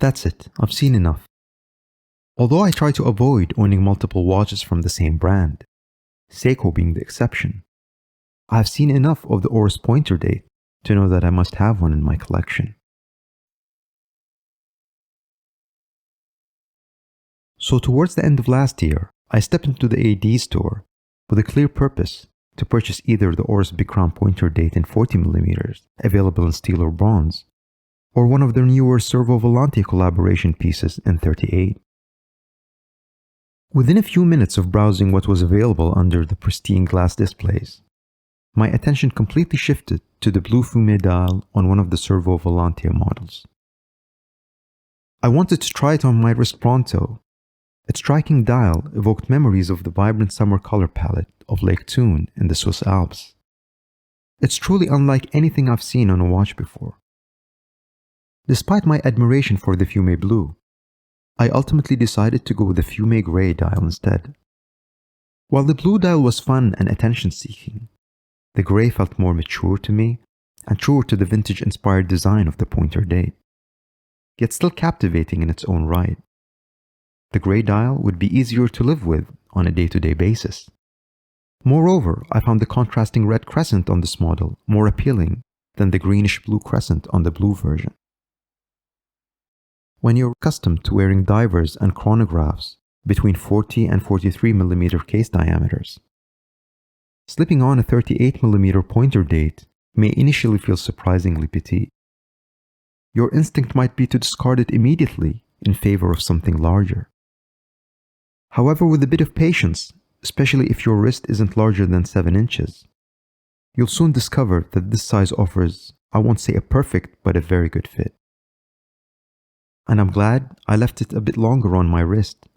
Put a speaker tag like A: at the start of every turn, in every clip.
A: That's it, I've seen enough. Although I try to avoid owning multiple watches from the same brand, Seiko being the exception, I've seen enough of the Oris pointer date to know that I must have one in my collection. So towards the end of last year, I stepped into the AD store with a clear purpose to purchase either the Oris Big Crown pointer date in 40mm, available in steel or bronze, or one of their newer Servo Volante collaboration pieces in 38. Within a few minutes of browsing what was available under the pristine glass displays, my attention completely shifted to the blue fume dial on one of the Servo Volante models. I wanted to try it on my wrist pronto. Its striking dial evoked memories of the vibrant summer color palette of Lake Thun in the Swiss Alps. It's truly unlike anything I've seen on a watch before. Despite my admiration for the fume blue, I ultimately decided to go with the fume gray dial instead. While the blue dial was fun and attention-seeking, the gray felt more mature to me and truer to the vintage-inspired design of the pointer date, yet still captivating in its own right. The gray dial would be easier to live with on a day-to-day basis. Moreover, I found the contrasting red crescent on this model more appealing than the greenish-blue crescent on the blue version. When you're accustomed to wearing divers and chronographs between 40 and 43mm case diameters, slipping on a 38mm pointer date may initially feel surprisingly petite. Your instinct might be to discard it immediately in favor of something larger. However, with a bit of patience, especially if your wrist isn't larger than 7 inches, you'll soon discover that this size offers, I won't say a perfect, but a very good fit. And I'm glad I left it a bit longer on my wrist,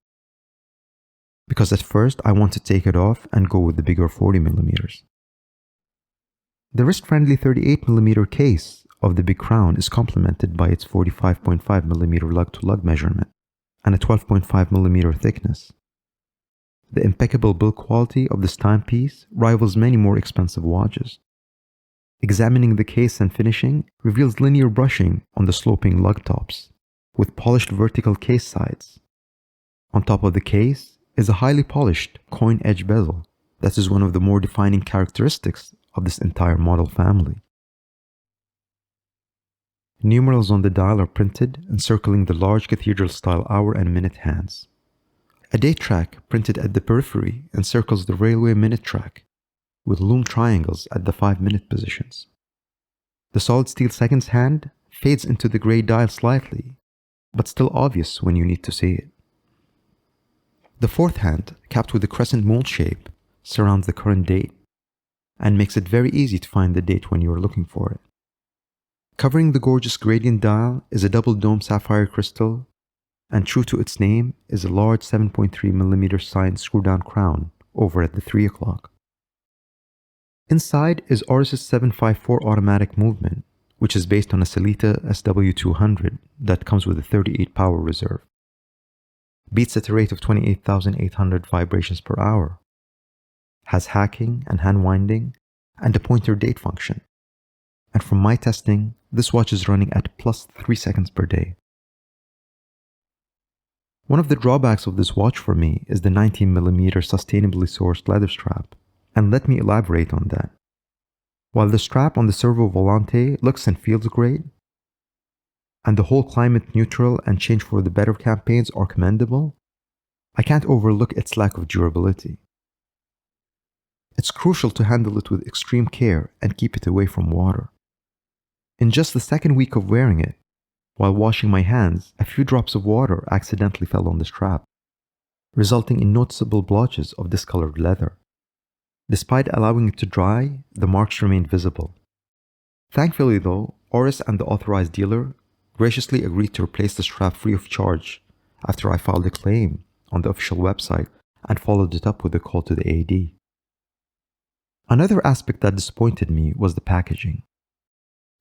A: because at first I want to take it off and go with the bigger 40mm. The wrist-friendly 38mm case of the Big Crown is complemented by its 45.5mm lug-to-lug measurement and a 12.5mm thickness. The impeccable build quality of this timepiece rivals many more expensive watches. Examining the case and finishing reveals linear brushing on the sloping lug tops, with polished vertical case sides. On top of the case is a highly polished coin-edge bezel that is one of the more defining characteristics of this entire model family. Numerals on the dial are printed encircling the large cathedral-style hour and minute hands. A date track printed at the periphery encircles the railway minute track, with lume triangles at the 5-minute positions. The solid steel seconds hand fades into the gray dial slightly, but still obvious when you need to see it. The fourth hand, capped with a crescent moon shape, surrounds the current date and makes it very easy to find the date when you are looking for it. Covering the gorgeous gradient dial is a double dome sapphire crystal, and true to its name is a large 7.3mm signed screw-down crown over at the 3 o'clock. Inside is Oris's 754 automatic movement, which is based on a Sellita SW200 that comes with a 38 power reserve. Beats at a rate of 28,800 vibrations per hour. Has hacking and hand winding and a pointer date function. And from my testing, this watch is running at plus 3 seconds per day. One of the drawbacks of this watch for me is the 19mm sustainably sourced leather strap, and let me elaborate on that. While the strap on the Servo Volante looks and feels great, and the whole climate neutral and change for the better campaigns are commendable, I can't overlook its lack of durability. It's crucial to handle it with extreme care and keep it away from water. In just the second week of wearing it, while washing my hands, a few drops of water accidentally fell on the strap, resulting in noticeable blotches of discolored leather. Despite allowing it to dry, the marks remained visible. Thankfully though, Oris and the authorized dealer graciously agreed to replace the strap free of charge after I filed a claim on the official website and followed it up with a call to the AD. Another aspect that disappointed me was the packaging.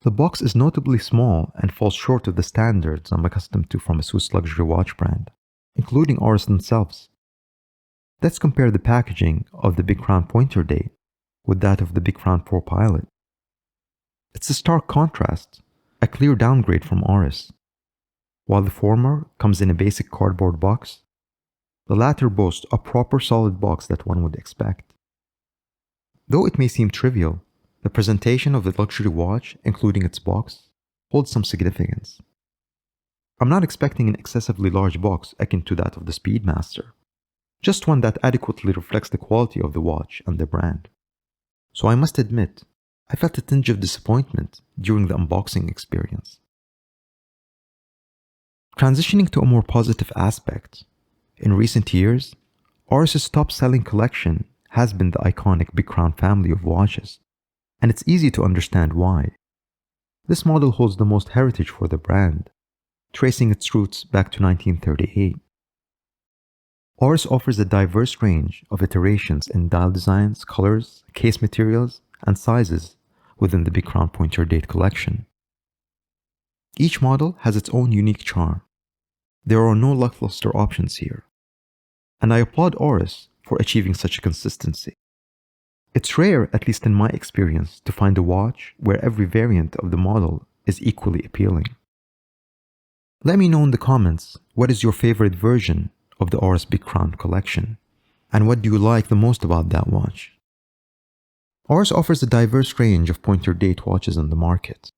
A: The box is notably small and falls short of the standards I'm accustomed to from a Swiss luxury watch brand, including Oris themselves. Let's compare the packaging of the Big Crown pointer date with that of the Big Crown Pro Pilot. It's a stark contrast, a clear downgrade from Oris. While the former comes in a basic cardboard box, the latter boasts a proper solid box that one would expect. Though it may seem trivial, the presentation of the luxury watch, including its box, holds some significance. I'm not expecting an excessively large box akin to that of the Speedmaster, just one that adequately reflects the quality of the watch and the brand. So I must admit, I felt a tinge of disappointment during the unboxing experience. Transitioning to a more positive aspect, in recent years, Oris's top-selling collection has been the iconic Big Crown family of watches, and it's easy to understand why. This model holds the most heritage for the brand, tracing its roots back to 1938. Oris offers a diverse range of iterations in dial designs, colors, case materials, and sizes within the Big Crown Pointer Date collection. Each model has its own unique charm. There are no lackluster options here, and I applaud Oris for achieving such a consistency. It's rare, at least in my experience, to find a watch where every variant of the model is equally appealing. Let me know in the comments what is your favorite version of the Oris Big Crown collection, and what do you like the most about that watch? Oris offers a diverse range of pointer date watches on the market,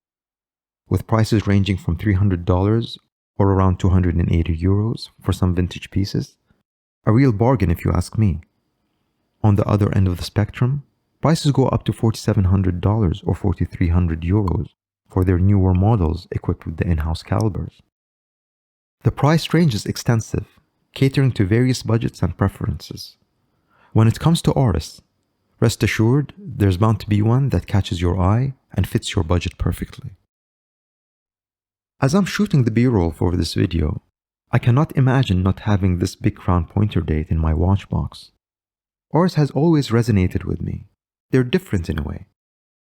A: with prices ranging from $300 or around €280 for some vintage pieces, a real bargain if you ask me. On the other end of the spectrum, prices go up to $4,700 or €4,300 for their newer models equipped with the in-house calibers. The price range is extensive, catering to various budgets and preferences. When it comes to Oris, rest assured there's bound to be one that catches your eye and fits your budget perfectly. As I'm shooting the B-roll for this video, I cannot imagine not having this Big Crown Pointer Date in my watch box. Oris has always resonated with me. They're different in a way.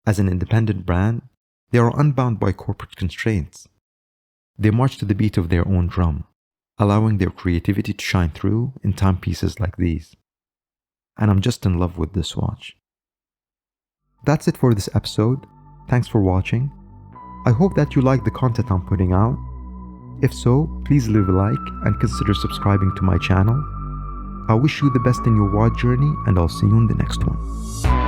A: As an independent brand, they are unbound by corporate constraints. They march to the beat of their own drum, allowing their creativity to shine through in timepieces like these. And I'm just in love with this watch. That's it for this episode. Thanks for watching. I hope that you like the content I'm putting out. If so, please leave a like and consider subscribing to my channel. I wish you the best in your watch journey, and I'll see you in the next one.